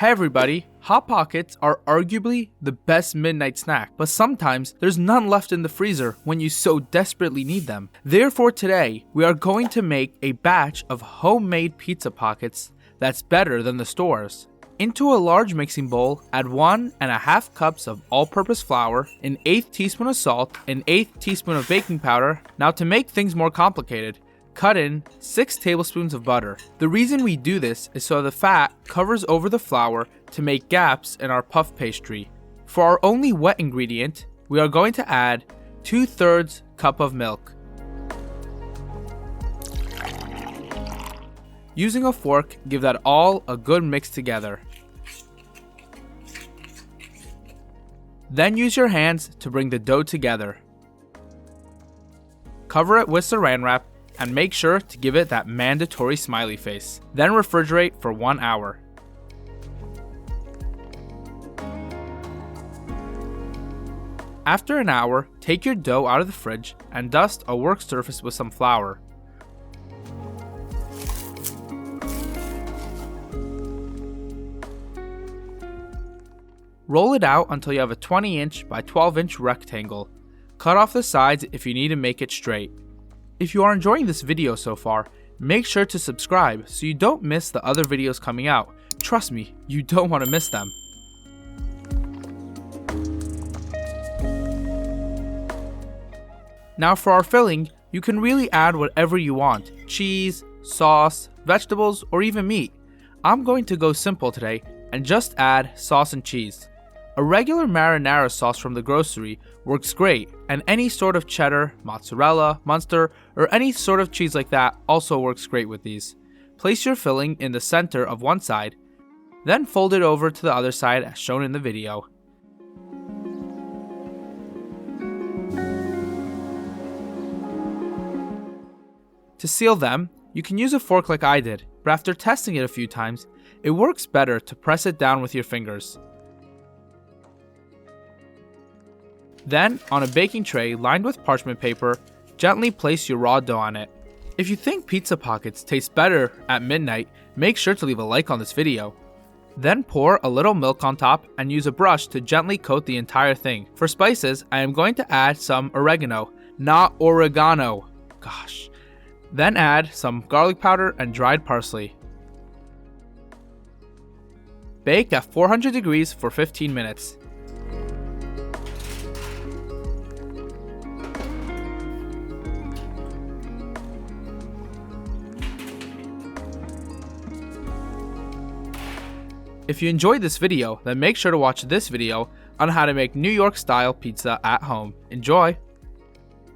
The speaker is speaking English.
Hey everybody, Hot Pockets are arguably the best midnight snack, but sometimes there's none left in the freezer when you so desperately need them. Therefore today, we are going to make a batch of homemade pizza pockets that's better than the stores. Into a large mixing bowl, add 1.5 cups of all-purpose flour, an 1/8 teaspoon of salt, an 1/8 teaspoon of baking powder. Now to make things more complicated, cut in 6 tablespoons of butter. The reason we do this is so the fat covers over the flour to make gaps in our puff pastry. For our only wet ingredient, we are going to add 2/3 cup of milk. Using a fork, give that all a good mix together. Then use your hands to bring the dough together. Cover it with saran wrap and make sure to give it that mandatory smiley face. Then refrigerate for 1 hour. After an hour, take your dough out of the fridge and dust a work surface with some flour. Roll it out until you have a 20-inch by 12-inch rectangle. Cut off the sides if you need to make it straight. If you are enjoying this video so far, make sure to subscribe so you don't miss the other videos coming out. Trust me, you don't want to miss them. Now for our filling, you can really add whatever you want: cheese, sauce, vegetables, or even meat. I'm going to go simple today and just add sauce and cheese. A regular marinara sauce from the grocery works great, and any sort of cheddar, mozzarella, Munster, or any sort of cheese like that also works great with these. Place your filling in the center of one side, then fold it over to the other side as shown in the video. To seal them, you can use a fork like I did, but after testing it a few times, it works better to press it down with your fingers. Then, on a baking tray lined with parchment paper, gently place your raw dough on it. If you think pizza pockets taste better at midnight, make sure to leave a like on this video. Then pour a little milk on top and use a brush to gently coat the entire thing. For spices, I am going to add some oregano, not oregano. Gosh. Then add some garlic powder and dried parsley. Bake at 400 degrees for 15 minutes. If you enjoyed this video, then make sure to watch this video on how to make New York style pizza at home. Enjoy!